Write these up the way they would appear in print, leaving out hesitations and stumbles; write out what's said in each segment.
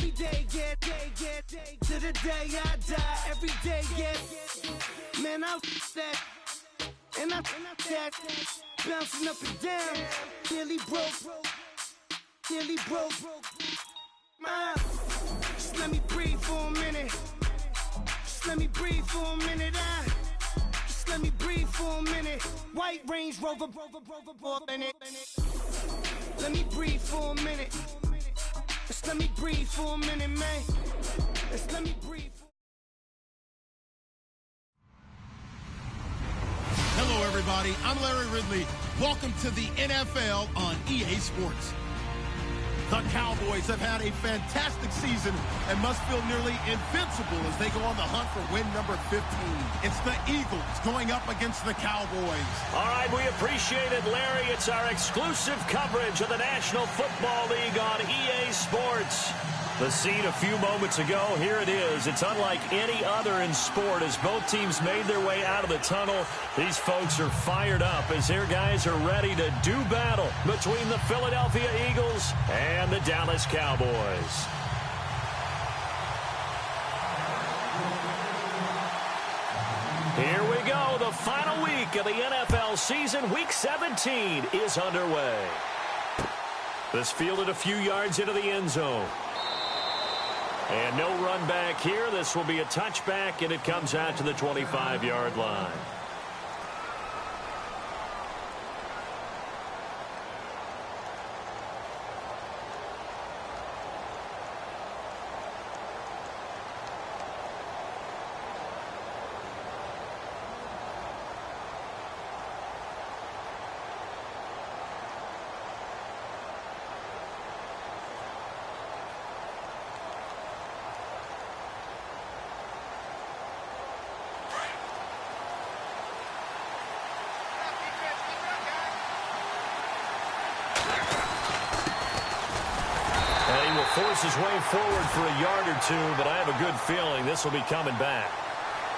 every day, get to the day I die. Every day, get, man, I that, and I that, bouncing up and down, nearly broke. Just let me breathe for a minute. Just let me breathe for a minute. Just let me breathe for a minute. White Range Rover, let me breathe for a minute. Just let me breathe for a minute, man. Just let me breathe. Hello, everybody. I'm Larry Ridley. Welcome to the NFL on EA Sports. The Cowboys have had a fantastic season and must feel nearly invincible as they go on the hunt for win number 15. It's the Eagles going up against the Cowboys. All right, we appreciate it, Larry. It's our exclusive coverage of the National Football League on EA Sports. The scene a few moments ago, here it is. It's unlike any other in sport as both teams made their way out of the tunnel. These folks are fired up as their guys are ready to do battle between the Philadelphia Eagles and the Dallas Cowboys. Here we go. The final week of the NFL season. Week 17 is underway. This fielded a few yards into the end zone. And no run back here. This will be a touchback, and it comes out to the 25-yard line. Force his way forward for a yard or two, but I have a good feeling this will be coming back.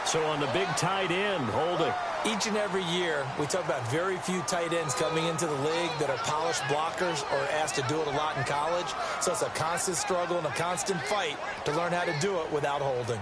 So on the big tight end, holding. Each and every year, we talk about very few tight ends coming into the league that are polished blockers or asked to do it a lot in college. So it's a constant struggle and a constant fight to learn how to do it without holding.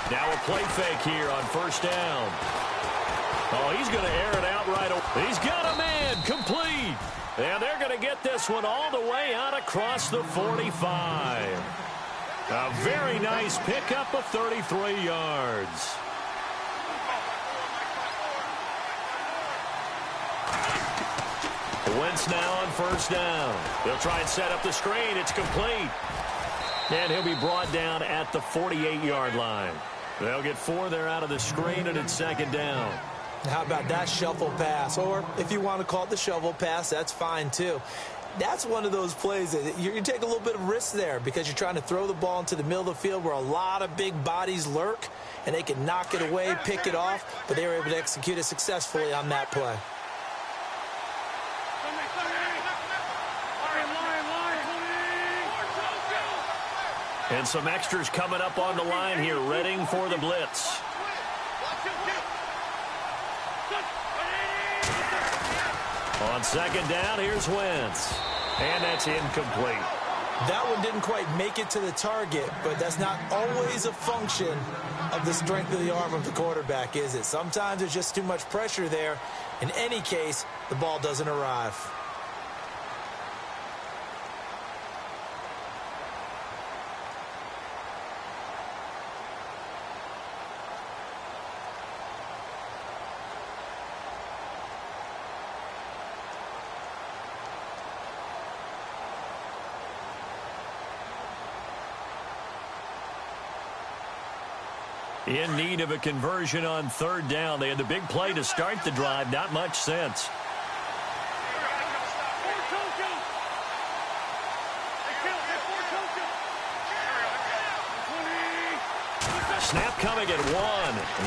Now a play fake here on first down. Oh, he's going to air it out right away. He's got a man complete. And they're going to get this one all the way out across the 45. A very nice pickup of 33 yards. Wentz now on first down. They'll try and set up the screen. It's complete. And he'll be brought down at the 48-yard line. They'll get 4 there out of the screen, and it's second down. How about that shuffle pass? Or if you want to call it the shovel pass, that's fine too. That's one of those plays that you take a little bit of risk there because you're trying to throw the ball into the middle of the field where a lot of big bodies lurk, and they can knock it away, pick it off, but they were able to execute it successfully on that play. And some extras coming up on the line here, readying for the blitz. On second down, here's Wentz. And that's incomplete. That one didn't quite make it to the target, but that's not always a function of the strength of the arm of the quarterback, is it? Sometimes there's just too much pressure there. In any case, the ball doesn't arrive. In need of a conversion on third down. They had the big play to start the drive. Not much sense. Snap coming at 1.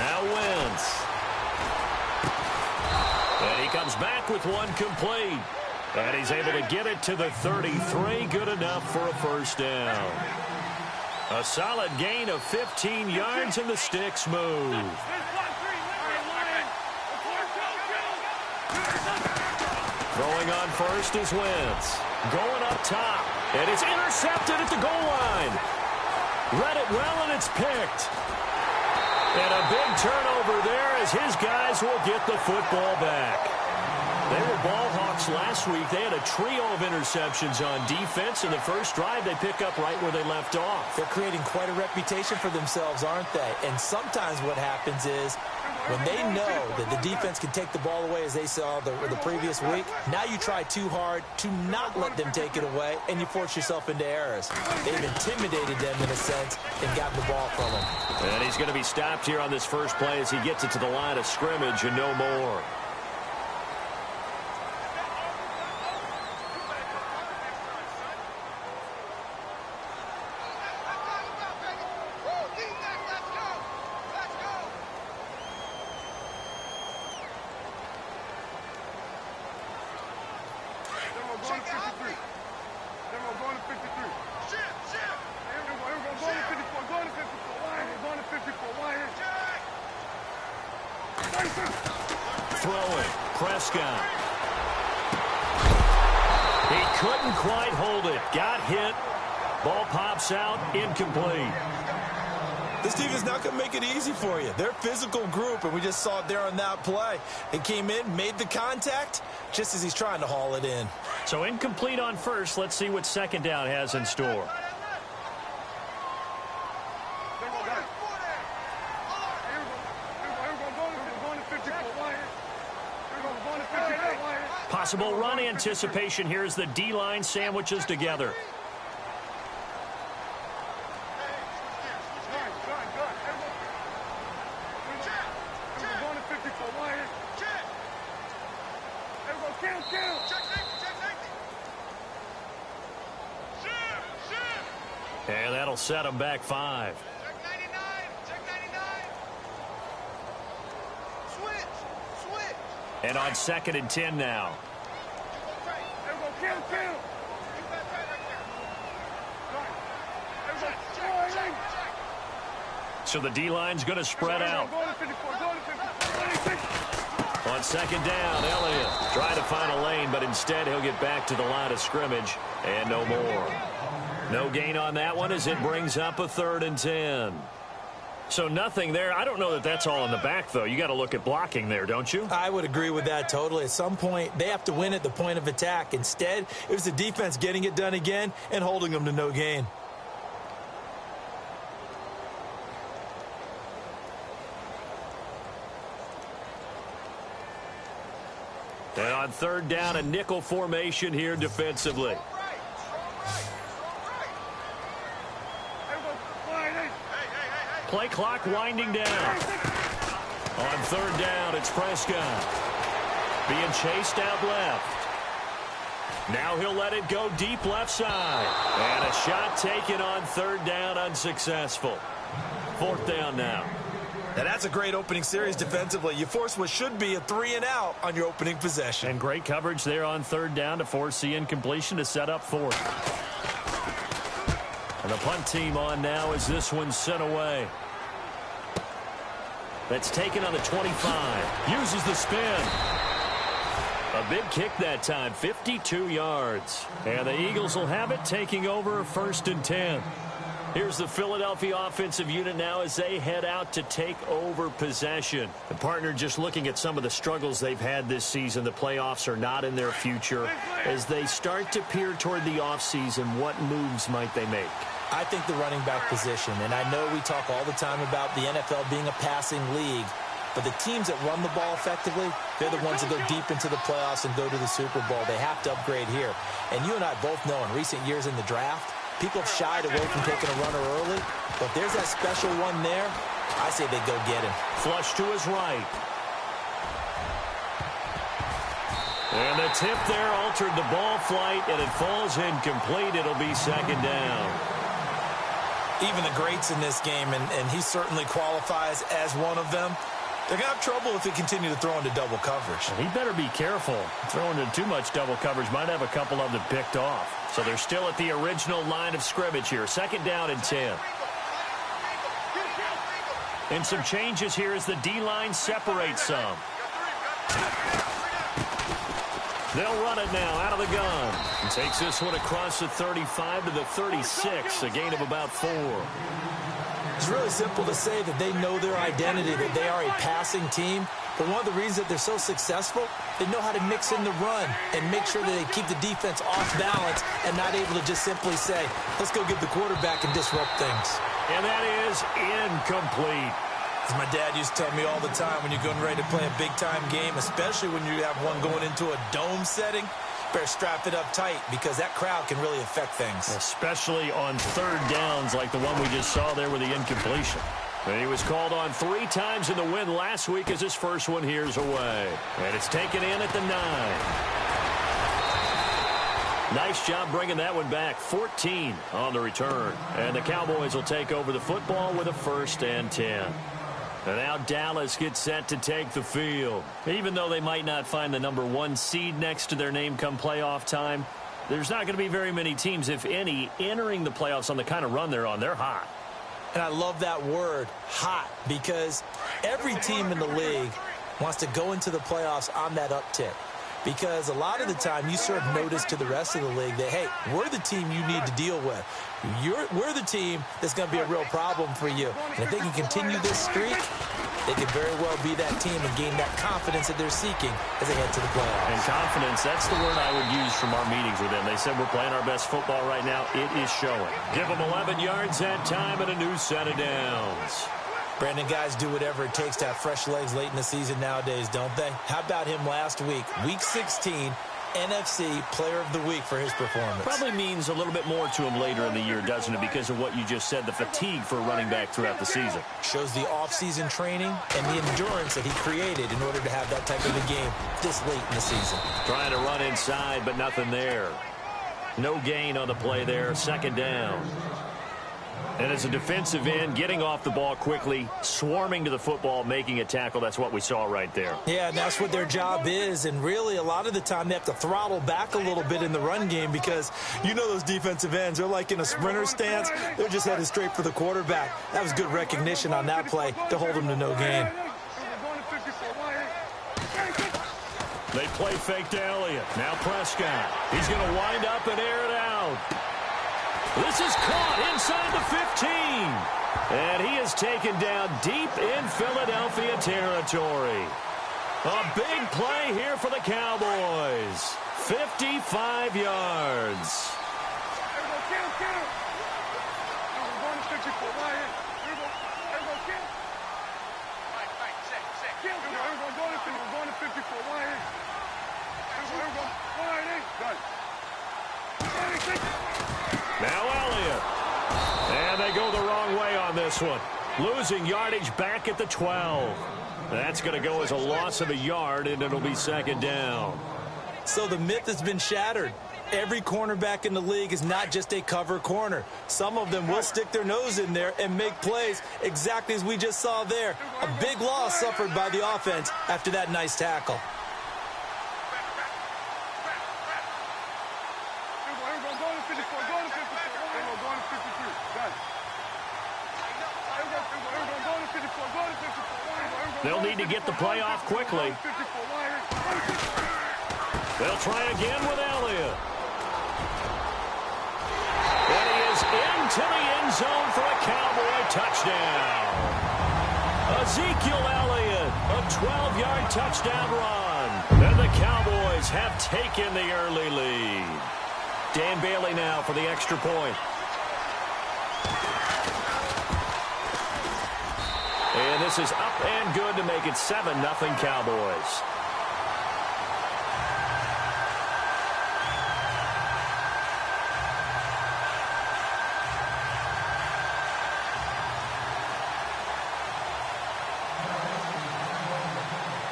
Now Wentz. And he comes back with one complete. And he's able to get it to the 33. Good enough for a first down. A solid gain of 15 yards, and the sticks move. Throwing on first is Wentz. Going up top. And it's intercepted at the goal line. Read it well, and it's picked. And a big turnover there as his guys will get the football back. They were ball hawks last week. They had a trio of interceptions on defense. In the first drive, they pick up right where they left off. They're creating quite a reputation for themselves, aren't they? And sometimes what happens is when they know that the defense can take the ball away, as they saw the previous week, now you try too hard to not let them take it away, and you force yourself into errors. They've intimidated them in a sense and gotten the ball from them. And he's going to be stopped here on this first play as he gets it to the line of scrimmage and no more. Throwing, Prescott. He couldn't quite hold it. Got hit. Ball pops out, incomplete. This team is not going to make it easy for you. They're a physical group, and we just saw it there on that play. It came in, made the contact, just as he's trying to haul it in. So incomplete on first. Let's see what second down has in store. Possible run anticipation here as the D-line sandwiches together. And that'll set him back 5. And on 2nd and 10 now. So the D-line's going to spread out. On 2nd down, Elliott trying to find a lane, but instead he'll get back to the line of scrimmage and no more. No gain on that one as it brings up a 3rd and 10. So nothing there. I don't know that that's all in the back, though. You got to look at blocking there, don't you? I would agree with that totally. At some point, they have to win at the point of attack. Instead, it was the defense getting it done again and holding them to no gain. And on 3rd down, a nickel formation here defensively. Play clock winding down. On 3rd down, it's Prescott. Being chased out left. Now he'll let it go deep left side. And a shot taken on 3rd down, unsuccessful. 4th down now. And that's a great opening series defensively. You force what should be a 3-and-out on your opening possession. And great coverage there on 3rd down to force the incompletion to set up 4th. And the punt team on now as this one's sent away. That's taken on the 25. Uses the spin. A big kick that time, 52 yards. And the Eagles will have it, taking over 1st and 10. Here's the Philadelphia offensive unit now as they head out to take over possession. The partner just looking at some of the struggles they've had this season. The playoffs are not in their future. As they start to peer toward the offseason, what moves might they make? I think the running back position, and I know we talk all the time about the NFL being a passing league, but the teams that run the ball effectively, they're the ones that go deep into the playoffs and go to the Super Bowl. They have to upgrade here. And you and I both know in recent years in the draft, people have shied away from taking a runner early, but if there's that special one there, I say they go get him. Flush to his right. And the tip there altered the ball flight, and it falls incomplete. It'll be 2nd down. even the greats in this game, and he certainly qualifies as one of them. They're going to have trouble if they continue to throw into double coverage. And he better be careful. Throwing into too much double coverage might have a couple of them picked off. So they're still at the original line of scrimmage here. 2nd down and 10. And some changes here as the D-line separates some. They'll run it now out of the gun. And takes this one across the 35 to the 36, a gain of about 4. It's really simple to say that they know their identity, that they are a passing team. But one of the reasons that they're so successful, they know how to mix in the run and make sure that they keep the defense off balance and not able to just simply say, let's go get the quarterback and disrupt things. And that is incomplete. As my dad used to tell me all the time, when you're getting ready to play a big-time game, especially when you have one going into a dome setting, better strap it up tight because that crowd can really affect things. Especially on 3rd downs like the one we just saw there with the incompletion. And he was called on 3 times in the win last week as his first one here's away. And it's taken in at the 9. Nice job bringing that one back. 14 on the return. And the Cowboys will take over the football with a 1st and 10. And now Dallas gets set to take the field. Even though they might not find the number 1 seed next to their name come playoff time, there's not going to be very many teams, if any, entering the playoffs on the kind of run they're on. They're hot. And I love that word, hot, because every team in the league wants to go into the playoffs on that uptick. Because a lot of the time you serve notice to the rest of the league that, hey, we're the team you need to deal with. We're the team that's going to be a real problem for you. And if they can continue this streak, they could very well be that team and gain that confidence that they're seeking as they head to the playoffs. And confidence, that's the word I would use from our meetings with them. They said we're playing our best football right now. It is showing. Give them 11 yards that time and a new set of downs. Brandon, guys do whatever it takes to have fresh legs late in the season nowadays, don't they? How about him last week? Week 16, NFC Player of the Week for his performance. Probably means a little bit more to him later in the year, doesn't it? Because of what you just said, the fatigue for a running back throughout the season. Shows the offseason training and the endurance that he created in order to have that type of a game this late in the season. Trying to run inside, but nothing there. No gain on the play there. 2nd down. And as a defensive end, getting off the ball quickly, swarming to the football, making a tackle, that's what we saw right there. Yeah, and that's what their job is. And really, a lot of the time, they have to throttle back a little bit in the run game because you know those defensive ends, they're like in a sprinter stance. They're just headed straight for the quarterback. That was good recognition on that play to hold him to no gain. They play fake to Elliott. Now Prescott. He's going to wind up and air it out. This is caught inside the 15. And he is taken down deep in Philadelphia territory. A big play here for the Cowboys. 55 yards. Now Elliott. And they go the wrong way on this one. Losing yardage back at the 12. That's going to go as a loss of a yard, and it'll be 2nd down. So the myth has been shattered. Every cornerback in the league is not just a cover corner. Some of them will stick their nose in there and make plays exactly as we just saw there. A big loss suffered by the offense after that nice tackle. They'll need to get the play off quickly. They'll try again with Elliott. And he is into the end zone for a Cowboy touchdown. Ezekiel Elliott, a 12-yard touchdown run. And the Cowboys have taken the early lead. Dan Bailey now for the extra point. And this is up and good to make it 7-0 Cowboys.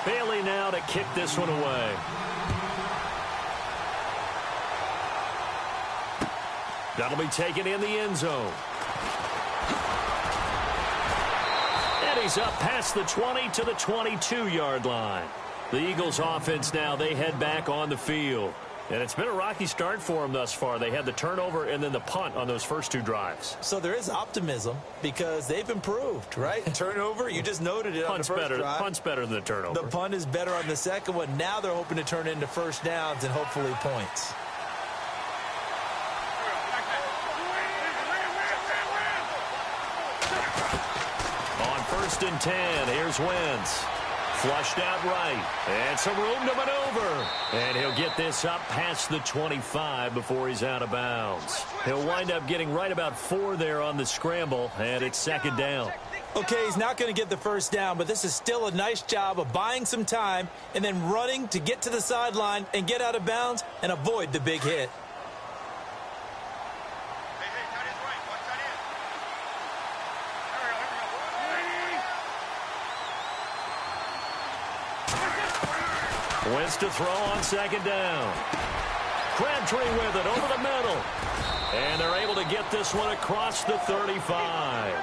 Bailey now to kick this one away. That'll be taken in the end zone. carries up past the 20 to the 22-yard line. The Eagles offense now, they head back on the field. And it's been a rocky start for them thus far. They had the turnover and then the punt on those first two drives. So there is optimism because they've improved, right? Turnover, you just noted it on the first drive. Punt's better than the turnover. The punt is better on the second one. Now they're hoping to turn it into first downs and hopefully points. On 1st and 10, here's Wentz. Flushed out right, and some room to maneuver. And he'll get this up past the 25 before he's out of bounds. He'll wind up getting right about 4 there on the scramble, and it's 2nd down. Okay, he's not going to get the first down, but this is still a nice job of buying some time and then running to get to the sideline and get out of bounds and avoid the big hit. Wentz to throw on 2nd down. Crabtree with it over the middle. And they're able to get this one across the 35.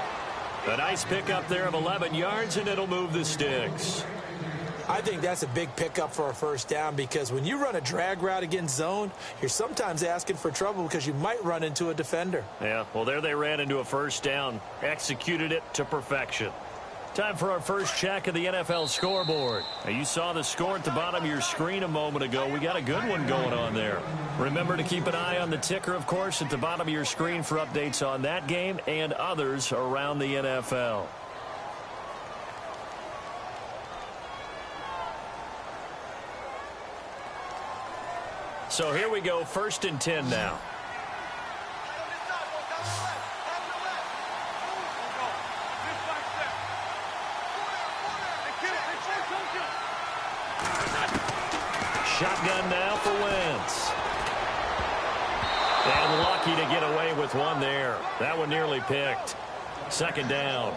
A nice pickup there of 11 yards, and it'll move the sticks. I think that's a big pickup for a first down because when you run a drag route against zone, you're sometimes asking for trouble because you might run into a defender. Yeah, well, there they ran into a first down. Executed it to perfection. Time for our first check of the NFL scoreboard. Now, you saw the score at the bottom of your screen a moment ago. We got a good one going on there. Remember to keep an eye on the ticker, of course, at the bottom of your screen for updates on that game and others around the NFL. So here we go, 1st and 10 now. Shotgun now for Wentz. And lucky to get away with one there. That one nearly picked. 2nd down.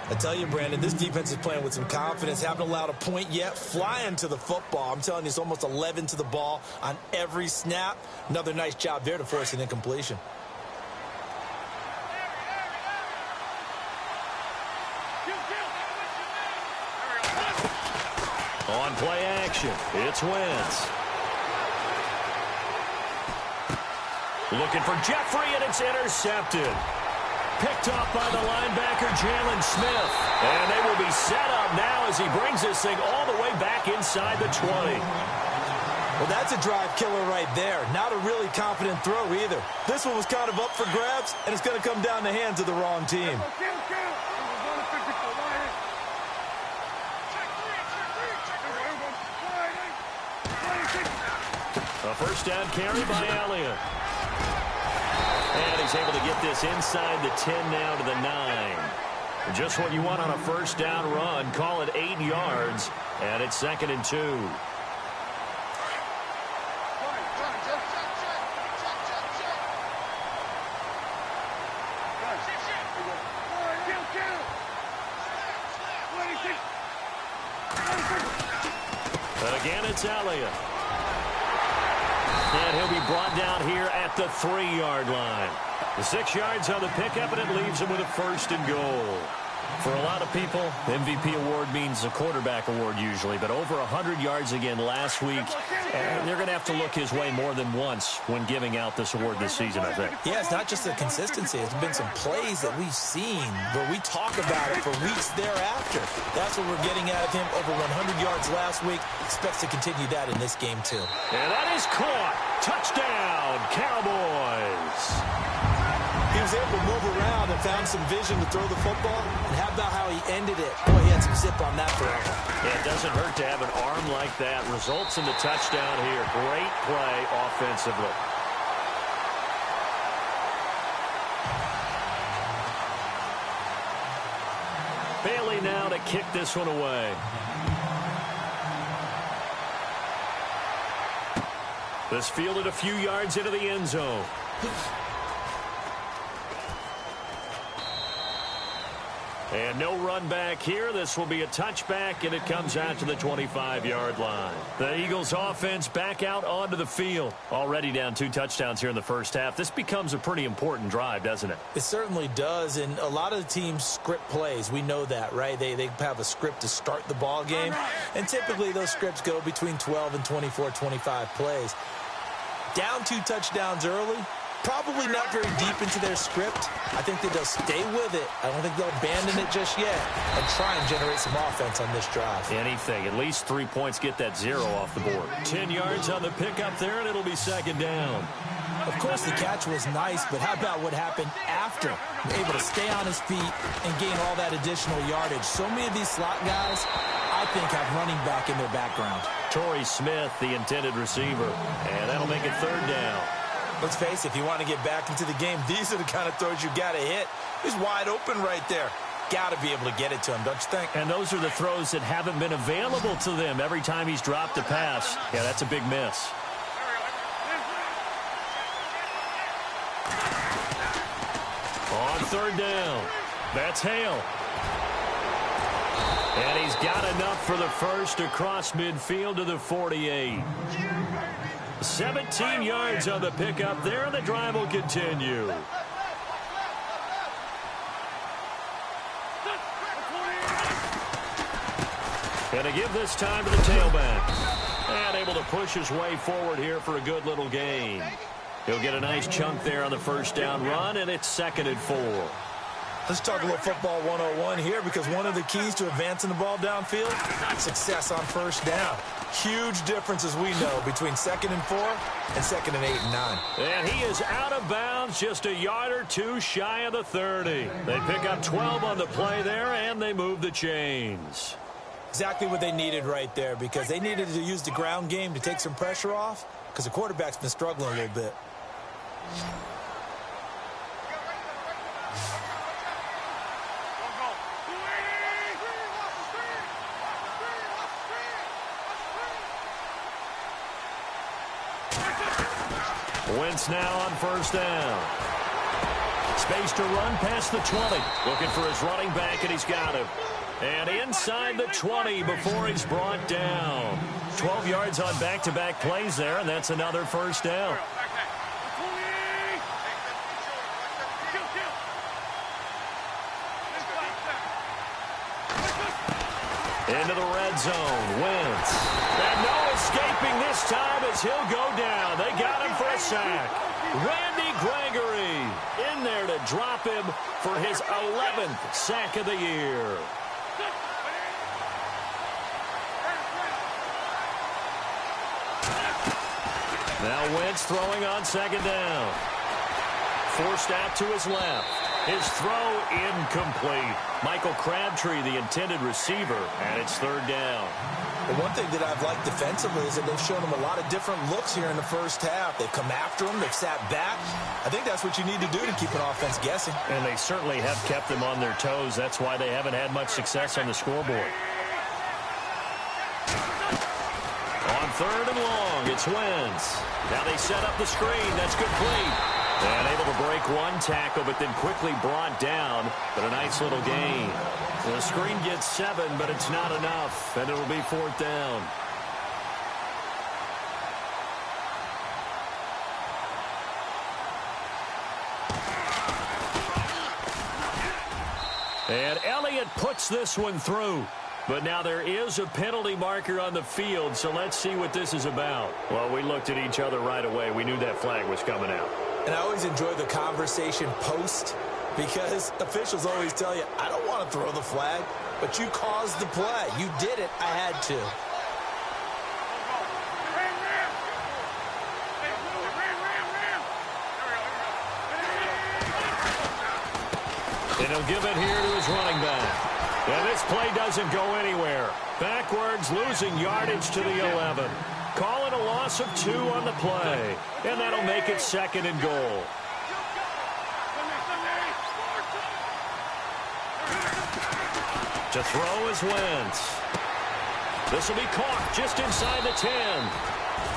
I tell you, Brandon, this defense is playing with some confidence. Haven't allowed a point yet. Flying to the football. I'm telling you, it's almost 11 to the ball on every snap. Another nice job there to force an incompletion. On play action, it's Wentz. Looking for Jeffrey, and it's intercepted. Picked off by the linebacker, Jalen Smith. And they will be set up now as he brings this thing all the way back inside the 20. Well, that's a drive killer right there. Not a really confident throw either. This one was kind of up for grabs, and it's going to come down the hands of the wrong team. A first down carry by Elliott. And he's able to get this inside the 10 now to the 9. Just what you want on a first down run. Call it 8 yards. And it's 2nd and 2. Again, it's Elliott. And he'll be brought down here at the 3-yard line. The 6 yards on the pickup, and it leaves him with a 1st and goal. For a lot of people, MVP award means a quarterback award usually, but over 100 yards again last week. They're going to have to look his way more than once when giving out this award this season, I think. Yeah, it's not just the consistency. It's been some plays that we've seen where we talk about it for weeks thereafter. That's what we're getting out of him. Over 100 yards last week. Expects to continue that in this game, too. And that is caught. Touchdown, Cowboys. He was able to move around and found some vision to throw the football. And how about how he ended it? Boy, he had some zip on that throw. Yeah, it doesn't hurt to have an arm like that. Results in the touchdown here. Great play offensively. Bailey now to kick this one away. This fielded a few yards into the end zone. And no run back here. This will be a touchback, and it comes out to the 25-yard line. The Eagles offense back out onto the field. Already down 2 touchdowns here in the first half. This becomes a pretty important drive, doesn't it? It certainly does, and a lot of the teams script plays. We know that, right? They have a script to start the ball game, and typically those scripts go between 12 and 24, 25 plays. Down 2 touchdowns early. Probably not very deep into their script. I think that they'll stay with it. I don't think they'll abandon it just yet and try and generate some offense on this drive. Anything. At least 3 points, get that 0 off the board. 10 yards on the pickup there, and it'll be second down. Of course, the catch was nice, but how about what happened after? Able to stay on his feet and gain all that additional yardage. So many of these slot guys, I think, have running back in their background. Torrey Smith, the intended receiver, and that'll make it third down. Let's face it, if you want to get back into the game, these are the kind of throws you got to hit. He's wide open right there. Got to be able to get it to him, don't you think? And those are the throws that haven't been available to them every time he's dropped a pass. Yeah, that's a big miss. On third down, that's Hale. And he's got enough for the first across midfield to the 48. 17 yards on the pickup there, and the drive will continue. And to give this time to the tailback. And able to push his way forward here for a good little gain. He'll get a nice chunk there on the first down run, and it's 2nd and 4. Let's talk a little football 101 here, because one of the keys to advancing the ball downfield, success on first down. Huge difference, as we know, between 2nd and 4 and 2nd and 8 and 9. And he is out of bounds, just a yard or 2 shy of the 30. They pick up 12 on the play there, and they move the chains. Exactly what they needed right there, because they needed to use the ground game to take some pressure off, because the quarterback's been struggling a little bit. Wentz now on first down. Space to run past the 20. Looking for his running back, and he's got him. And inside the 20 before he's brought down. 12 yards on back-to-back plays there, and that's another first down. Into the red zone, Wentz. And no escaping this time as he'll go down. They got him for a sack. Randy Gregory in there to drop him for his 11th sack of the year. Now Wentz throwing on second down. Forced out to his left. His throw incomplete. Michael Crabtree, the intended receiver, and it's third down. The one thing that I've liked defensively is that they've shown him a lot of different looks here in the first half. They've come after him. They've sat back. I think that's what you need to do to keep an offense guessing. And they certainly have kept them on their toes. That's why they haven't had much success on the scoreboard. On third and long, it's Wentz. Now they set up the screen. That's complete. And able to break one tackle, but then quickly brought down. But a nice little gain. The screen gets 7, but it's not enough. And it'll be fourth down. And Elliott puts this one through. But now there is a penalty marker on the field, so let's see what this is about. Well, we looked at each other right away. We knew that flag was coming out. And I always enjoy the conversation post, because officials always tell you, I don't want to throw the flag, but you caused the play. You did it. I had to. And he'll give it here to his running back. And this play doesn't go anywhere. Backwards, losing yardage to the 11. Call it a loss of 2 on the play. And that'll make it 2nd and goal. To throw is Wentz. This will be caught just inside the 10.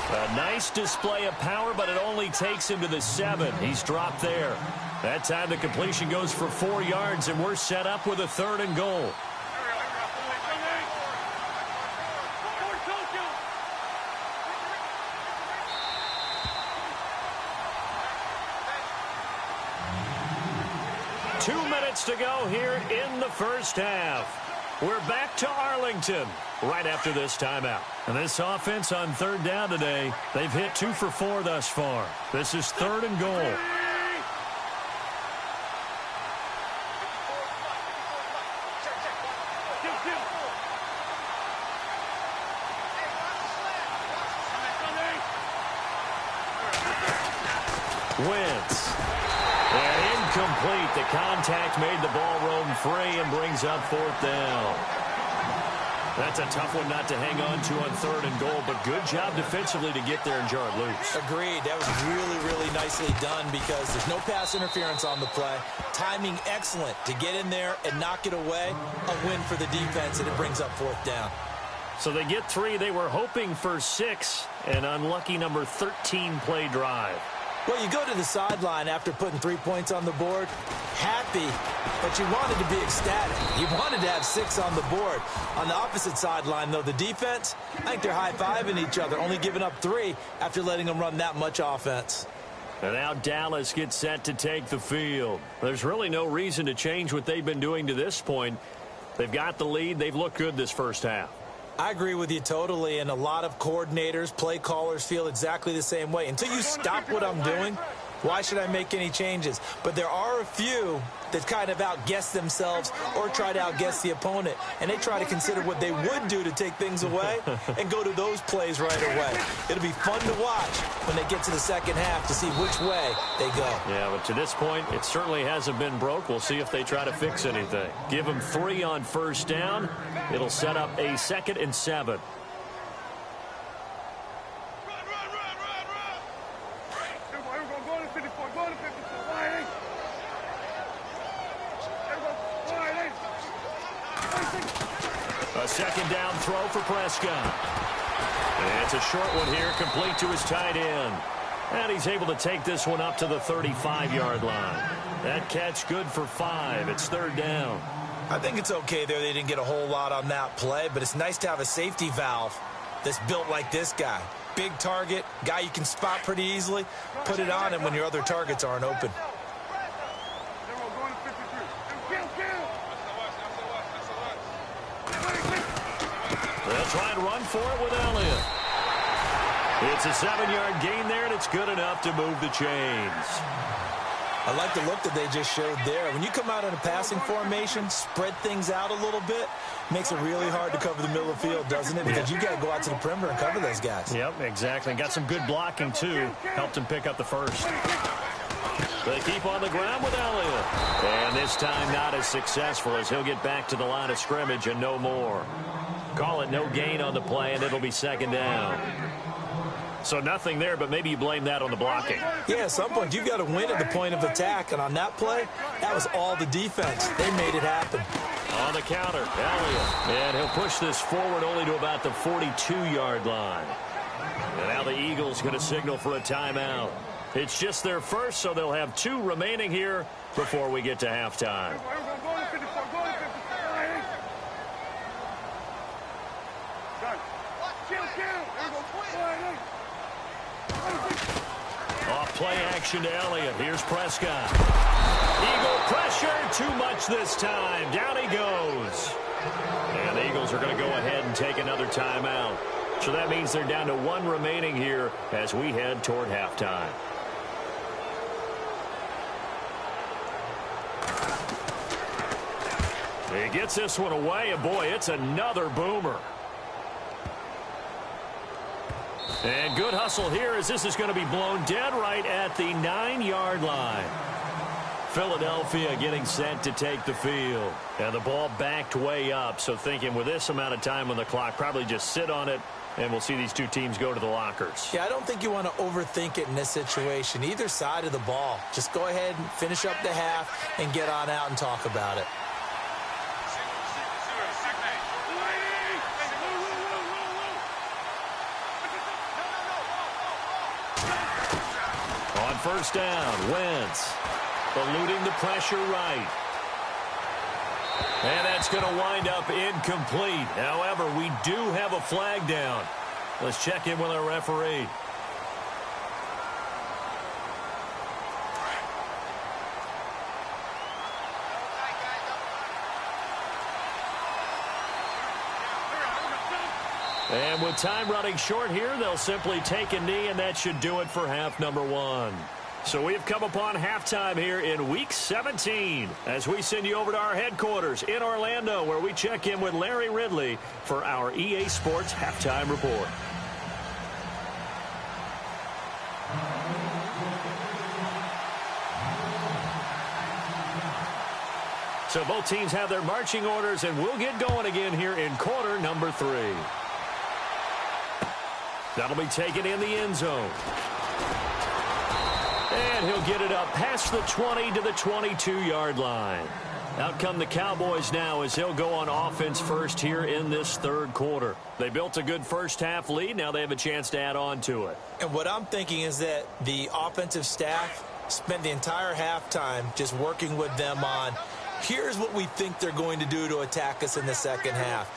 A nice display of power, but it only takes him to the 7. He's dropped there. That time the completion goes for 4 yards, and we're set up with a 3rd and goal. To go here in the first half. We're back to Arlington right after this timeout. And this offense on 3rd down today, they've hit 2 for 4 thus far. This is 3rd and goal. Wentz. And incomplete. The contact made the ball roam free and brings up 4th down. That's a tough one not to hang on to on 3rd and goal, but good job defensively to get there and jar it loose. Agreed. That was really, really nicely done because there's no pass interference on the play. Timing excellent to get in there and knock it away. A win for the defense, and it brings up 4th down. So they get 3. They were hoping for 6. An unlucky number 13 play drive. Well, you go to the sideline after putting 3 points on the board, happy, but you wanted to be ecstatic. You wanted to have 6 on the board. On the opposite sideline, though, the defense, I think they're high-fiving each other, only giving up 3 after letting them run that much offense. And now Dallas gets set to take the field. There's really no reason to change what they've been doing to this point. They've got the lead. They've looked good this first half. I agree with you totally, and a lot of coordinators, play callers feel exactly the same way. Until you stop what I'm doing, why should I make any changes? But there are a few that kind of outguess themselves or try to outguess the opponent, and they try to consider what they would do to take things away and go to those plays right away. It'll be fun to watch when they get to the second half to see which way they go. Yeah, but to this point, it certainly hasn't been broke. We'll see if they try to fix anything. Give them 3 on 1st down. It'll set up a 2nd and 7. A 2nd down throw for Prescott. And it's a short one here, complete to his tight end. And he's able to take this one up to the 35-yard line. That catch good for 5. It's 3rd down. I think it's okay there. They didn't get a whole lot on that play, but it's nice to have a safety valve that's built like this guy. Big target, guy you can spot pretty easily. Put it on him when your other targets aren't open. They'll try and run for it with Elliott. It's a 7-yard gain there, and it's good enough to move the chains. I like the look that they just showed there. When you come out in a passing formation, spread things out a little bit, makes it really hard to cover the middle of the field, doesn't it? Because you got to go out to the perimeter and cover those guys. Yep, exactly. Got some good blocking, too. Helped him pick up the first. They keep on the ground with Elliott. And this time not as successful as he'll get back to the line of scrimmage and no more. Call it no gain on the play, and it'll be 2nd down. So nothing there, but maybe you blame that on the blocking. Yeah, at some point, you've got to win at the point of attack. And on that play, that was all the defense. They made it happen. On the counter, Elliott. And he'll push this forward only to about the 42-yard line. And now the Eagles going to signal for a timeout. It's just their first, so they'll have 2 remaining here before we get to halftime. Off play action to Elliott. Here's Prescott. Eagle pressure. Too much this time. Down he goes. And the Eagles are going to go ahead and take another timeout. So that means they're down to 1 remaining here as we head toward halftime. He gets this one away, and boy, it's another boomer. And good hustle here as this is going to be blown dead right at the 9-yard line. Philadelphia getting set to take the field. And the ball backed way up, so thinking with this amount of time on the clock, probably just sit on it, and we'll see these 2 teams go to the lockers. Yeah, I don't think you want to overthink it in this situation. Either side of the ball. Just go ahead and finish up the half and get on out and talk about it. first down. Wentz eluding the pressure right. And that's going to wind up incomplete. However, we do have a flag down. Let's check in with our referee. And with time running short here, they'll simply take a knee, and that should do it for half number one. So we've come upon halftime here in Week 17 as we send you over to our headquarters in Orlando, where we check in with Larry Ridley for our EA Sports Halftime Report. So both teams have their marching orders, and we'll get going again here in quarter number 3. That'll be taken in the end zone. And he'll get it up past the 20 to the 22-yard line. Out come the Cowboys now as they'll go on offense first here in this third quarter. They built a good first-half lead. Now they have a chance to add on to it. And what I'm thinking is that the offensive staff spent the entire halftime just working with them on, here's what we think they're going to do to attack us in the second half.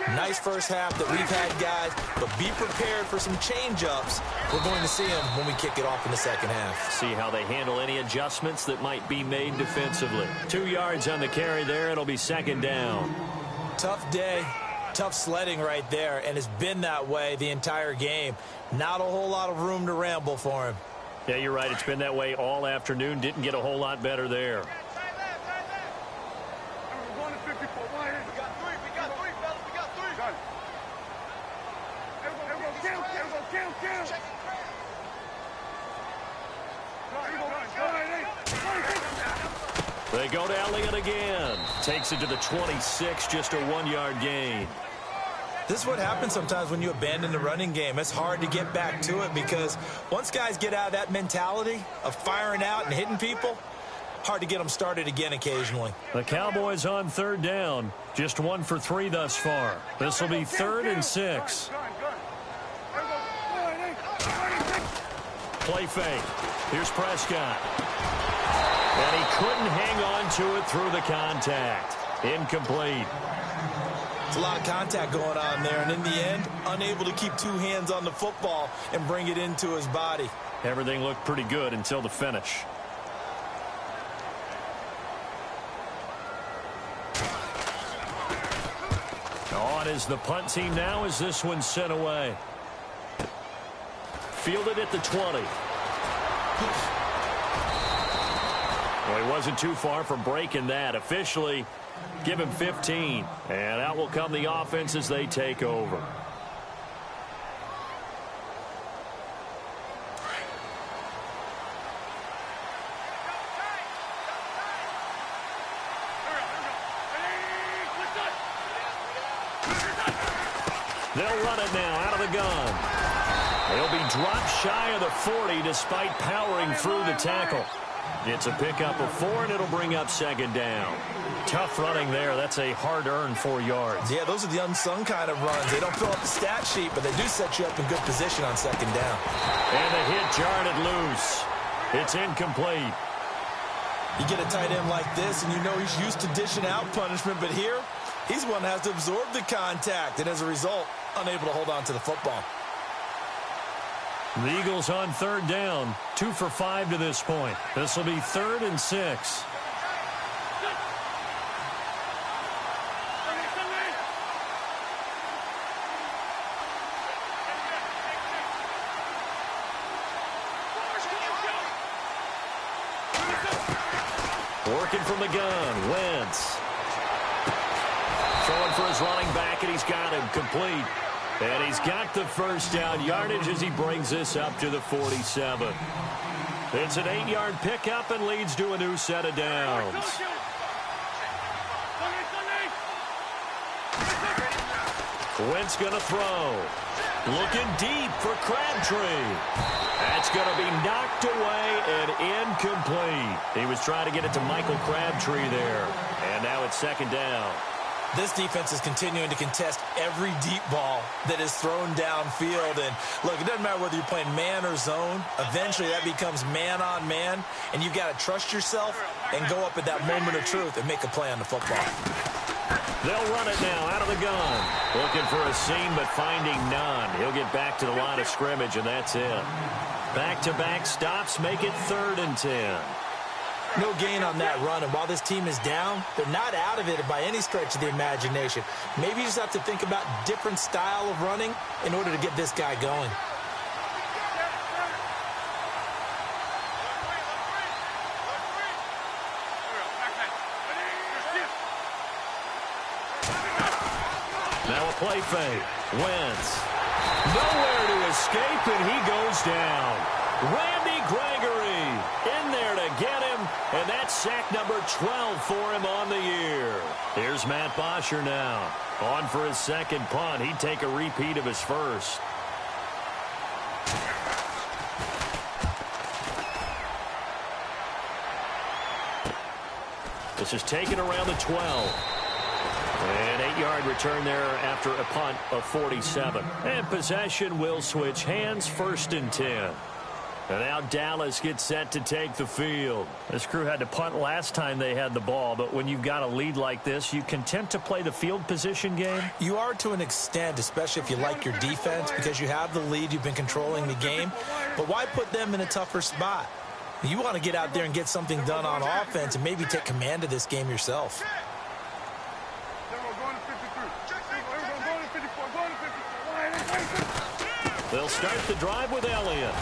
Nice first half that we've had, guys, but be prepared for some change-ups. We're going to see them when we kick it off in the second half. See how they handle any adjustments that might be made defensively. 2 yards on the carry there. It'll be second down. Tough day, tough sledding right there, and it's been that way the entire game. Not a whole lot of room to ramble for him. Yeah, you're right. It's been that way all afternoon. Didn't get a whole lot better there. They go to Elliott again. Takes it to the 26, just a 1-yard gain. This is what happens sometimes when you abandon the running game. It's hard to get back to it because once guys get out of that mentality of firing out and hitting people, hard to get them started again occasionally. The Cowboys on third down. Just 1 for 3 thus far. This will be 3rd and 6. Play fake. Here's Prescott. And he couldn't hang on to it through the contact. Incomplete. It's a lot of contact going on there, and in the end, unable to keep 2 hands on the football and bring it into his body. Everything looked pretty good until the finish. On is the punt team now as this one's sent away. Fielded at the 20. Well, he wasn't too far from breaking that. Officially, give him 15. And out will come the offense as they take over. They'll run it now out of the gun. They'll be dropped shy of the 40 despite powering through the tackle. It's a pickup of 4, and it'll bring up second down. Tough running there. That's a hard-earned 4 yards. Yeah, those are the unsung kind of runs. They don't fill up the stat sheet, but they do set you up in good position on second down. And the hit jarred it loose. It's incomplete. You get a tight end like this, and you know he's used to dishing out punishment, but here, he's one that has to absorb the contact, and as a result, unable to hold on to the football. The Eagles on third down, 2 for 5 to this point. This will be 3rd and 6. Working from the gun, Wentz. Throwing for his running back, and he's got him complete. And he's got the first down yardage as he brings this up to the 47. It's an 8-yard pickup and leads to a new set of downs. Wentz going to throw. Looking deep for Crabtree. That's going to be knocked away and incomplete. He was trying to get it to Michael Crabtree there. And now it's second down. This defense is continuing to contest every deep ball that is thrown downfield. And, look, it doesn't matter whether you're playing man or zone. Eventually, that becomes man-on-man, and you've got to trust yourself and go up at that moment of truth and make a play on the football. They'll run it now out of the gun. Looking for a seam, but finding none. He'll get back to the line of scrimmage, and that's it. Back-to-back stops make it 3rd and 10. No gain on that run, and while this team is down, they're not out of it by any stretch of the imagination. Maybe you just have to think about different style of running in order to get this guy going. Now a play fake. Wentz. Nowhere to escape, and he goes down. Randy Gregory in there to get him, and that's sack number 12 for him on the year. Here's Matt Bosher now. On for his second punt. He'd take a repeat of his first. This is taken around the 12. An 8-yard return there after a punt of 47. And possession will switch hands, 1st and 10. And now Dallas gets set to take the field. This crew had to punt last time they had the ball, but when you've got a lead like this, you content to play the field position game? You are to an extent, especially if you like your defense, because you have the lead, you've been controlling the game. But why put them in a tougher spot? You want to get out there and get something done on offense and maybe take command of this game yourself. They'll start the drive with Elliott.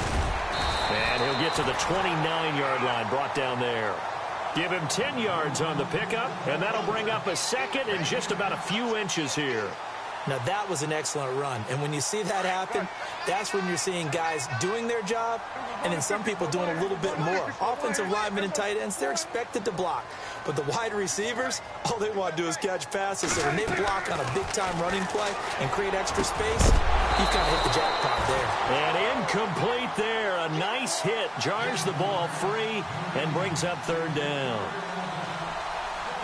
And he'll get to the 29-yard line, brought down there. Give him 10 yards on the pickup, and that'll bring up a second in just about a few inches here. Now, that was an excellent run. And when you see that happen, that's when you're seeing guys doing their job and then some people doing a little bit more. Offensive linemen and tight ends, they're expected to block. But the wide receivers, all they want to do is catch passes. So when they block on a big-time running play and create extra space, you've kind of hit the jackpot there. And incomplete there. A nice hit. Jars the ball free and brings up 3rd down.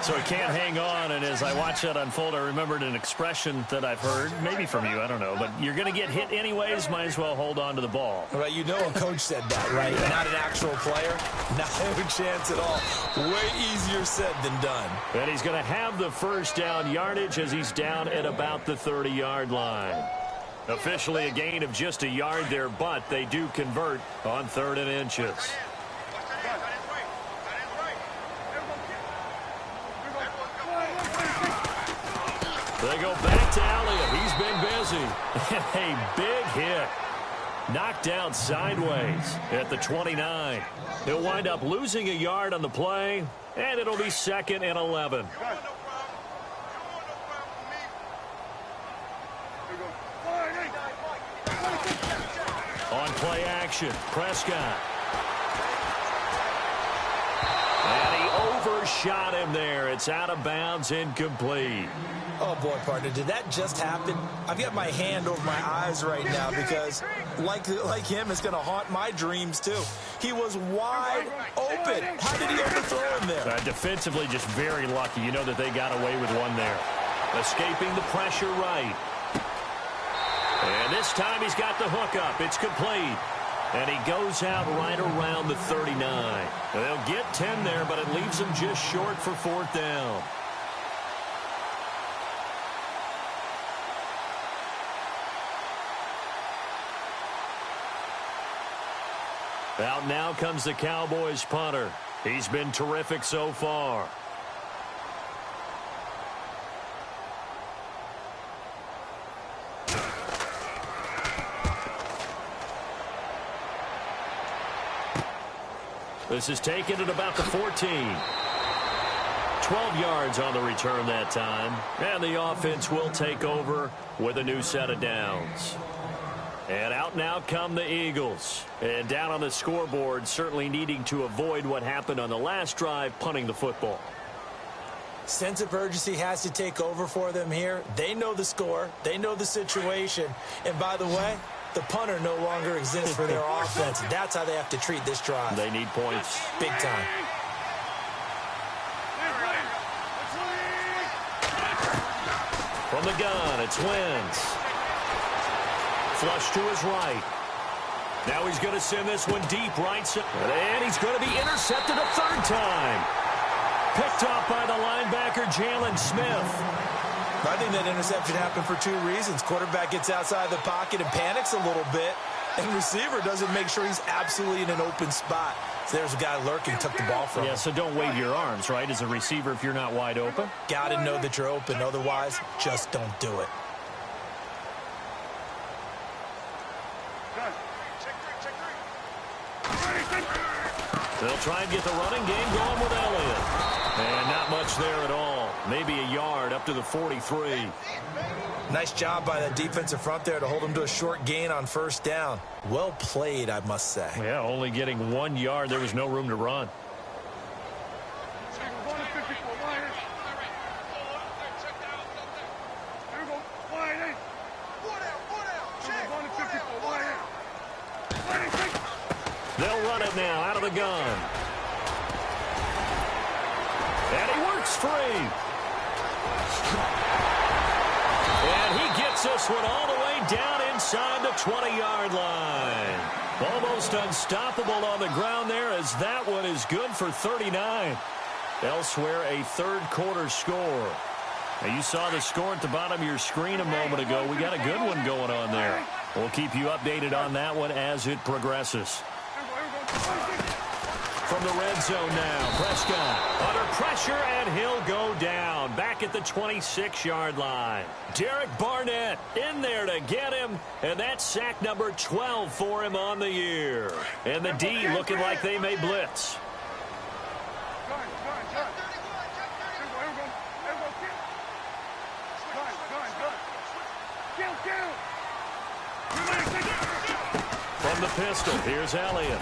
So he can't hang on, and as I watch that unfold, I remembered an expression that I've heard, maybe from you, I don't know, but you're going to get hit anyways, might as well hold on to the ball. Well, you know a coach said that, right? Not an actual player. Not a chance at all. Way easier said than done. And he's going to have the 1st down yardage as he's down at about the 30-yard line. Officially a gain of just a yard there, but they do convert on 3rd and inches. They go back to Elliott. He's been busy. And a big hit. Knocked down sideways at the 29. He'll wind up losing a yard on the play, and it'll be 2nd and 11. On play action, Prescott. And he overshot him there. It's out of bounds, incomplete. Oh, boy, partner, did that just happen? I've got my hand over my eyes right now because, like him, it's going to haunt my dreams, too. He was wide open. How did he overthrow him there? Defensively, just very lucky. You know that they got away with one there. Escaping the pressure right. And this time he's got the hook up. It's complete. And he goes out right around the 39. They'll get 10 there, but it leaves them just short for 4th down. Out now comes the Cowboys punter. He's been terrific so far. This is taken at about the 14. 12 yards on the return that time. And the offense will take over with a new set of downs. And out now come the Eagles. And down on the scoreboard, certainly needing to avoid what happened on the last drive, punting the football. Sense of urgency has to take over for them here. They know the score. They know the situation. And by the way, the punter no longer exists for their offense. That's how they have to treat this drive. They need points. Big time. From the gun, it's Wentz. Flush to his right. Now he's going to send this one deep right side. And he's going to be intercepted a third time. Picked off by the linebacker, Jalen Smith. I think that interception happened for two reasons. Quarterback gets outside the pocket and panics a little bit, and receiver doesn't make sure he's absolutely in an open spot. So there's a guy lurking, took the ball from him. Yeah, so don't wave your arms, right, as a receiver if you're not wide open? Got to know that you're open. Otherwise, just don't do it. They'll try and get the running game going with Elliott. And not much there at all. Maybe a yard up to the 43. Nice job by that defensive front there to hold him to a short gain on first down. Well played, I must say. Yeah, only getting 1 yard. There was no room to run. They'll run it now out of the gun. And he works free. And he gets this one all the way down inside the 20-yard line. Almost unstoppable on the ground there, as that one is good for 39. Elsewhere, a third-quarter score. Now, you saw the score at the bottom of your screen a moment ago. We got a good one going on there. We'll keep you updated on that one as it progresses. From the red zone now, Prescott under pressure, and he'll go down back at the 26-yard line. Derek Barnett in there to get him, and that's sack number 12 for him on the year. And the D looking like they may blitz. From the pistol, here's Elliott.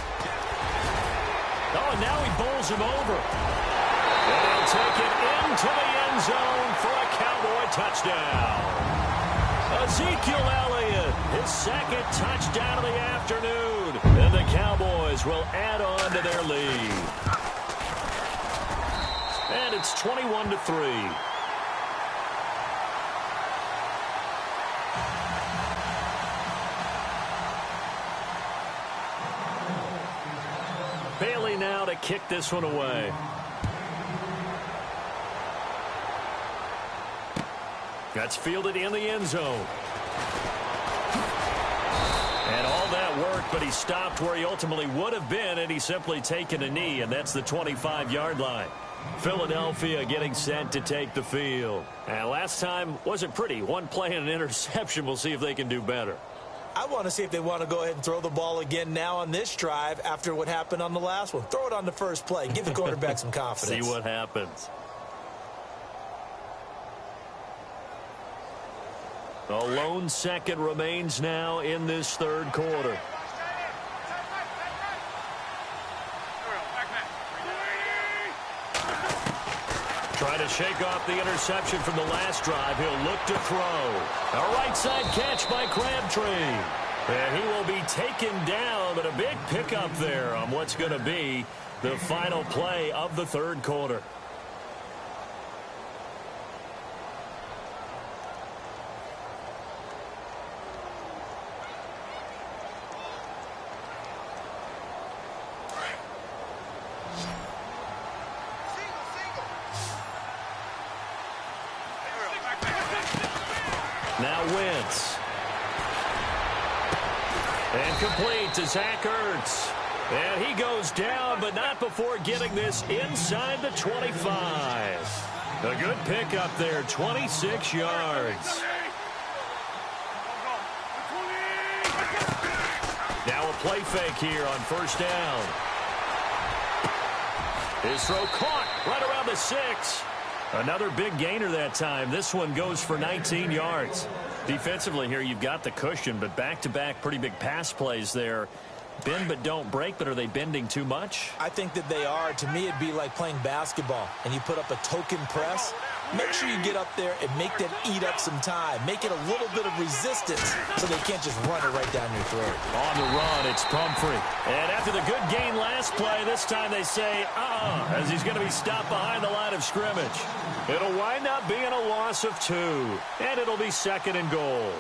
Oh, and now he bowls him over. And he'll take it into the end zone for a Cowboy touchdown. Ezekiel Elliott, his second touchdown of the afternoon. And the Cowboys will add on to their lead. And it's 21-3. Bailey now to kick this one away. That's fielded in the end zone. And all that worked, but he stopped where he ultimately would have been, and he's simply taken a knee, and that's the 25-yard line. Philadelphia getting set to take the field. And last time wasn't pretty. One play and an interception. We'll see if they can do better. I want to see if they want to go ahead and throw the ball again now on this drive after what happened on the last one. Throw it on the first play. Give the quarterback some confidence. See what happens. A lone second remains now in this third quarter. Trying to shake off the interception from the last drive. He'll look to throw. A right side catch by Crabtree. And he will be taken down, but a big pickup there on what's going to be the final play of the third quarter. Now Wentz. And complete to Zach Ertz. And he goes down, but not before getting this inside the 25. A good pickup there, 26 yards. Now a play fake here on first down. His throw caught right around the 6. Another big gainer that time. This one goes for 19 yards. Defensively here, you've got the cushion, but back-to-back pretty big pass plays there. Bend but don't break, but are they bending too much? I think that they are. To me, it'd be like playing basketball, and you put up a token press. make sure you get up there and make them eat up some time. Make it a little bit of resistance so they can't just run it right down your throat. On the run, it's Pumphrey. And after the good gain last play, this time they say, as he's going to be stopped behind the line of scrimmage. It'll wind up being a loss of 2, and it'll be 2nd and goal.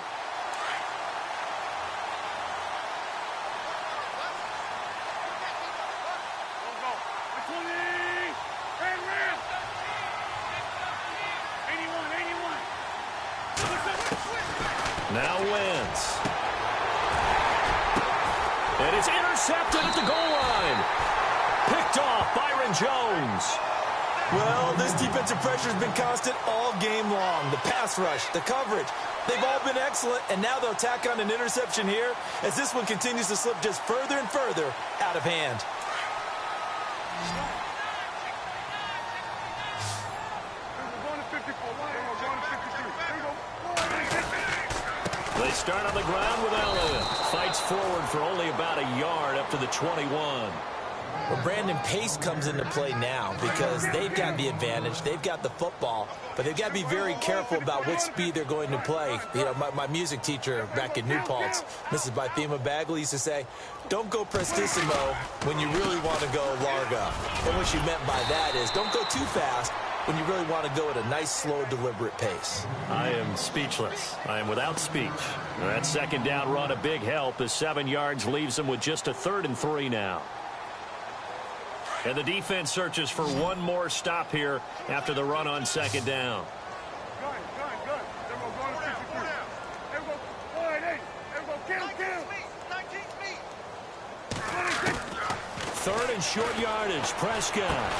Now Wentz. And it's intercepted at the goal line. Picked off Byron Jones. Well, this defensive pressure has been constant all game long. The pass rush, the coverage, they've all been excellent, and now they'll tack on an interception here as this one continues to slip just further and further out of hand. They start on the ground with Elliott. Fights forward for only about a yard up to the 21. Well, Brandon, pace comes into play now because they've got the advantage. They've got the football, but they've got to be very careful about what speed they're going to play. You know, my music teacher back in New Paltz, Mrs. Bythema Bagley, used to say, don't go prestissimo when you really want to go largo. And what she meant by that is don't go too fast when you really want to go at a nice, slow, deliberate pace. I am speechless. I am without speech. That second down run, a big help as 7 yards leaves them with just a 3rd and 3 now. And the defense searches for one more stop here after the run on second down. Third and short yardage. Prescott.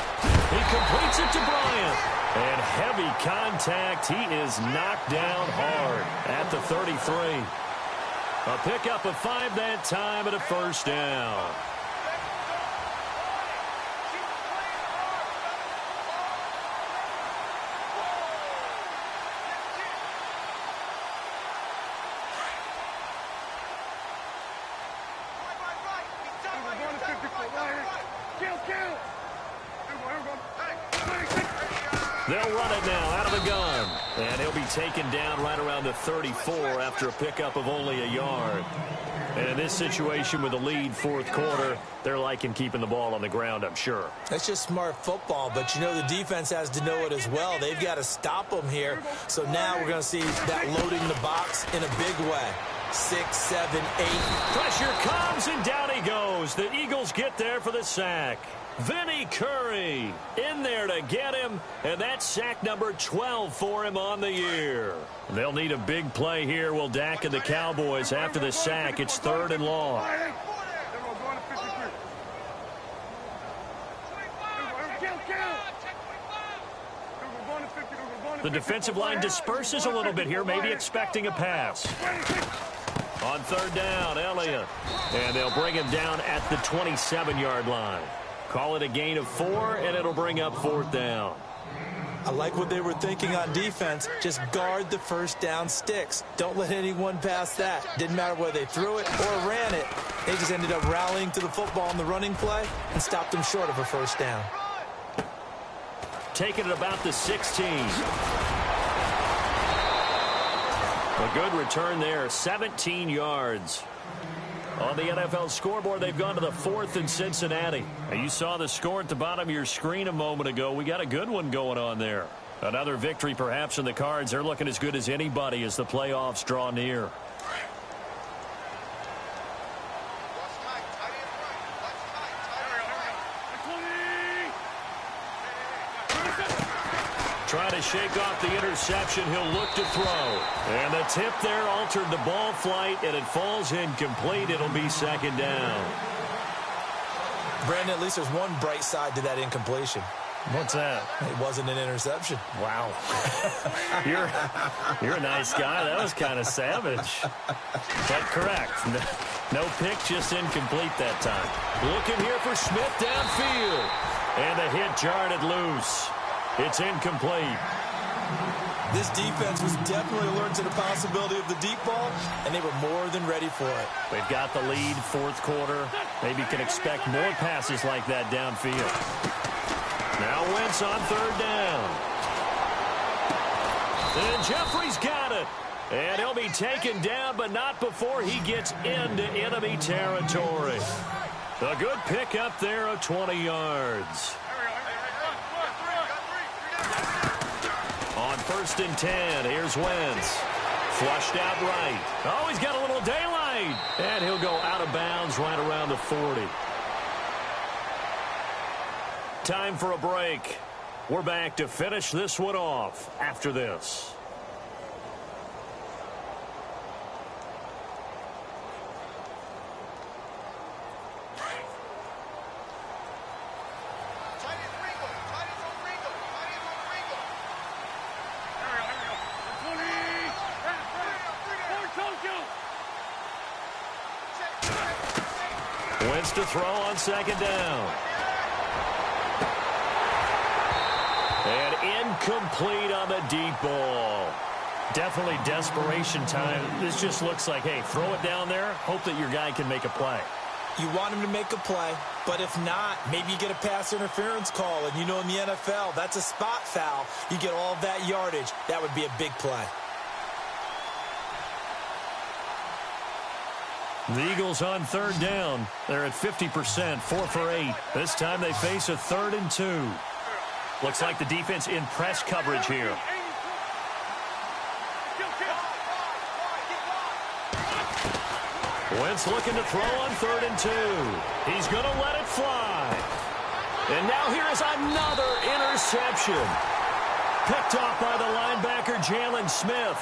He completes it to Bryant. And heavy contact. He is knocked down hard at the 33. A pickup of 5 that time and a first down. They'll run it now out of the gun. And he'll be taken down right around the 34 after a pickup of only a yard. And in this situation with the lead fourth quarter, they're liking keeping the ball on the ground, I'm sure. That's just smart football, but you know the defense has to know it as well. They've got to stop them here. So now we're going to see that loading the box in a big way. 6, 7, 8. Pressure comes, and down he goes. The Eagles get there for the sack. Vinny Curry in there to get him, and that's sack number 12 for him on the year. They'll need a big play here, will Dak and the Cowboys. After the sack, it's 3rd and long. The defensive line disperses a little bit here, maybe expecting a pass. On 3rd down, Elliott. And they'll bring him down at the 27-yard line. Call it a gain of 4, and it'll bring up 4th down. I like what they were thinking on defense. Just guard the first down sticks. Don't let anyone pass that. Didn't matter whether they threw it or ran it. They just ended up rallying to the football on the running play and stopped them short of a first down. Taking it about the 16. A good return there, 17 yards. On the NFL scoreboard, they've gone to the 4th in Cincinnati. And you saw the score at the bottom of your screen a moment ago. We got a good one going on there. Another victory perhaps in the cards. They're looking as good as anybody as the playoffs draw near. Trying to shake off the interception. He'll look to throw. And the tip there altered the ball flight, and it falls incomplete. It'll be 2nd down. Brandon, at least there's one bright side to that incompletion. What's that? It wasn't an interception. Wow. You're a nice guy. That was kind of savage. But correct. No pick, just incomplete that time. Looking here for Smith downfield. And the hit jarred it loose. It's incomplete. This defense was definitely alert to the possibility of the deep ball, and they were more than ready for it. They've got the lead, fourth quarter. Maybe can expect more passes like that downfield. Now Wentz on 3rd down. And Jeffrey's got it. And he'll be taken down, but not before he gets into enemy territory. A good pickup there of 20 yards. On 1st and 10, here's Wentz. Flushed out right. Oh, he's got a little daylight. And he'll go out of bounds right around the 40. Time for a break. We're back to finish this one off after this. Wentz to throw on 2nd down. And incomplete on the deep ball. Definitely desperation time. This just looks like, hey, throw it down there, hope that your guy can make a play. You want him to make a play, but if not, maybe you get a pass interference call, and you know in the NFL, that's a spot foul. You get all of that yardage. That would be a big play. The Eagles on 3rd down. They're at 50%, 4 for 8. This time they face a 3rd and 2. Looks like the defense in press coverage here. Wentz looking to throw on 3rd and 2. He's going to let it fly. And now here is another interception. Picked off by the linebacker, Jalen Smith.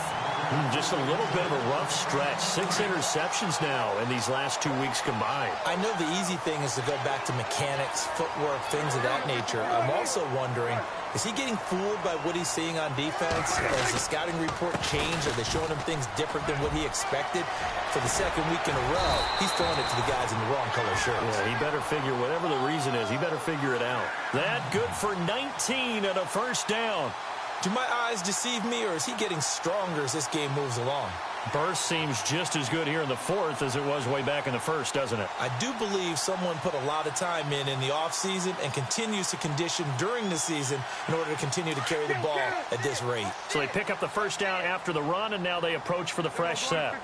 Just a little bit of a rough stretch. 6 interceptions now in these last 2 weeks combined. I know the easy thing is to go back to mechanics, footwork, things of that nature. I'm also wondering, is he getting fooled by what he's seeing on defense? Has the scouting report changed? Are they showing him things different than what he expected? For the 2nd week in a row, he's throwing it to the guys in the wrong color shirts. Yeah, he better figure, whatever the reason is, he better figure it out. That good for 19 and a 1st down. Do my eyes deceive me, or is he getting stronger as this game moves along? Burst seems just as good here in the 4th as it was way back in the 1st, doesn't it? I do believe someone put a lot of time in the offseason and continues to condition during the season in order to continue to carry the ball at this rate. So they pick up the 1st down after the run, and now they approach for the fresh set.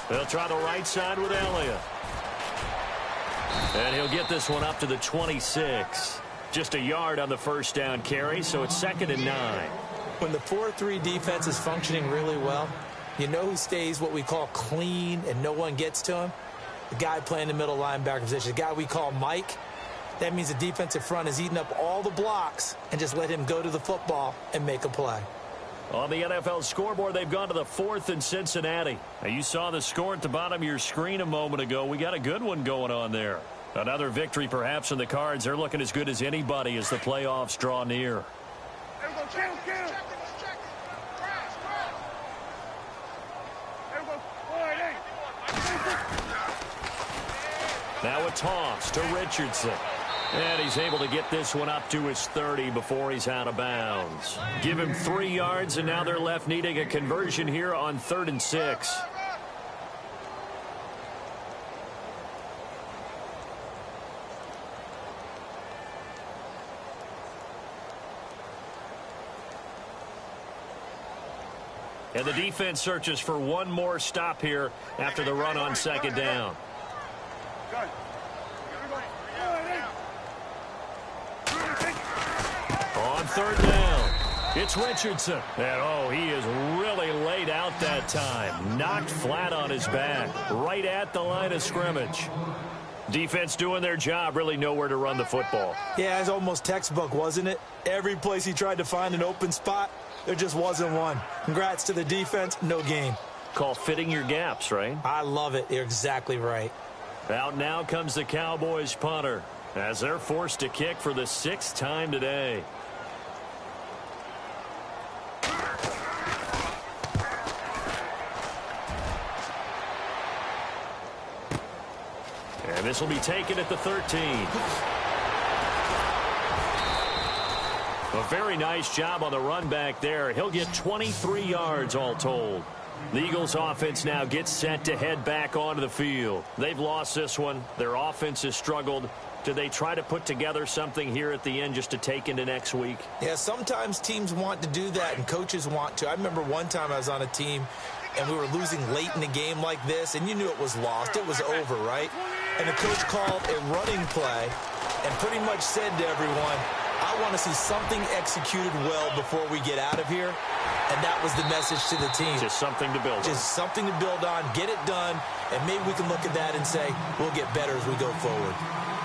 They'll try the right side with Elliott. And he'll get this one up to the 26. Just a yard on the 1st down carry, so it's 2nd and 9. When the 4-3 defense is functioning really well, you know who stays what we call clean and no one gets to him? The guy playing the middle linebacker position, the guy we call Mike. That means the defensive front is eating up all the blocks and just let him go to the football and make a play. On the NFL scoreboard, they've gone to the 4th in Cincinnati. Now, you saw the score at the bottom of your screen a moment ago. We got a good one going on there. Another victory perhaps in the cards. They're looking as good as anybody as the playoffs draw near. Now a toss to Richardson. And he's able to get this one up to his 30 before he's out of bounds. Give him 3 yards, and now they're left needing a conversion here on 3rd and 6. And the defense searches for one more stop here after the run on 2nd down. On 3rd down, it's Richardson. And, he is really laid out that time. Knocked flat on his back, right at the line of scrimmage. Defense doing their job, really nowhere to run the football. Yeah, it's almost textbook, wasn't it? Every place he tried to find an open spot, there just wasn't one. Congrats to the defense, no gain. Call fitting your gaps, right? I love it. You're exactly right. Out now comes the Cowboys punter as they're forced to kick for the 6th time today. And this will be taken at the 13. A very nice job on the run back there. He'll get 23 yards all told. The Eagles offense now gets set to head back onto the field. They've lost this one. Their offense has struggled. Do they try to put together something here at the end just to take into next week? Yeah, sometimes teams want to do that and coaches want to. I remember one time I was on a team and we were losing late in the game like this, and you knew it was lost. It was over, right? And the coach called a running play and pretty much said to everyone, I want to see something executed well before we get out of here. And that was the message to the team. Just something to build on. Just something to build on, get it done, and maybe we can look at that and say, we'll get better as we go forward.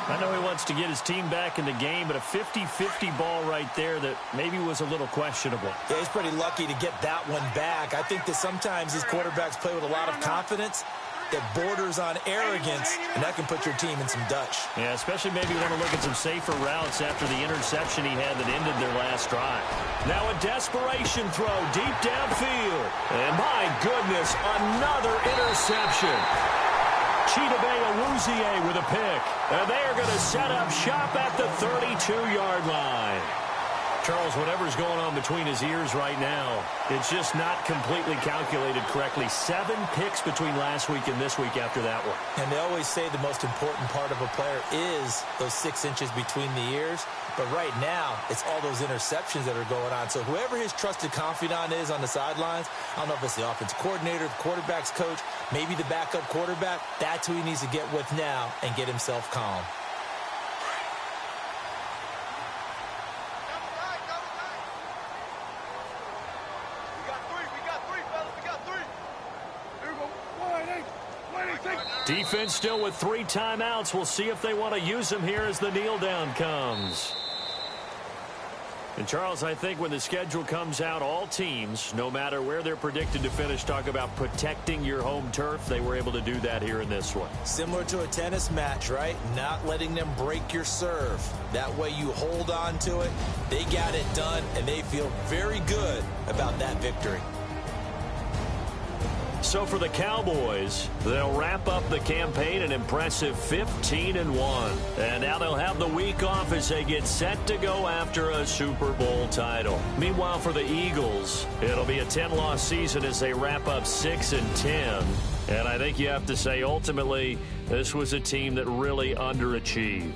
I know he wants to get his team back in the game, but a 50-50 ball right there that maybe was a little questionable. Yeah, he's pretty lucky to get that one back. I think that sometimes these quarterbacks play with a lot of confidence that borders on arrogance, and that can put your team in some Dutch. Yeah, especially maybe want to look at some safer routes after the interception he had that ended their last drive. Now a desperation throw deep downfield. And my goodness, another interception. Chidobe Awuzie with a pick. And they are going to set up shop at the 32-yard line. Charles, whatever's going on between his ears right now, it's just not completely calculated correctly. 7 picks between last week and this week after that one. And they always say the most important part of a player is those 6 inches between the ears. But right now, it's all those interceptions that are going on. So whoever his trusted confidant is on the sidelines, I don't know if it's the offense coordinator, the quarterback's coach, maybe the backup quarterback, that's who he needs to get with now and get himself calm. Defense still with 3 timeouts. We'll see if they want to use them here as the kneel down comes. And, Charles, I think when the schedule comes out, all teams, no matter where they're predicted to finish, talk about protecting your home turf. They were able to do that here in this one. Similar to a tennis match, right? Not letting them break your serve. That way you hold on to it. They got it done, and they feel very good about that victory. So for the Cowboys, they'll wrap up the campaign an impressive 15-1. And now they'll have the week off as they get set to go after a Super Bowl title. Meanwhile, for the Eagles, it'll be a 10-loss season as they wrap up 6-10. And I think you have to say, ultimately, this was a team that really underachieved.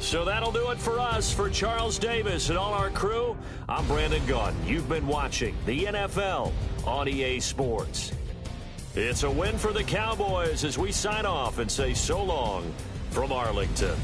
So that'll do it for us. For Charles Davis and all our crew, I'm Brandon Gaudin. You've been watching the NFL on EA Sports. It's a win for the Cowboys as we sign off and say so long from Arlington.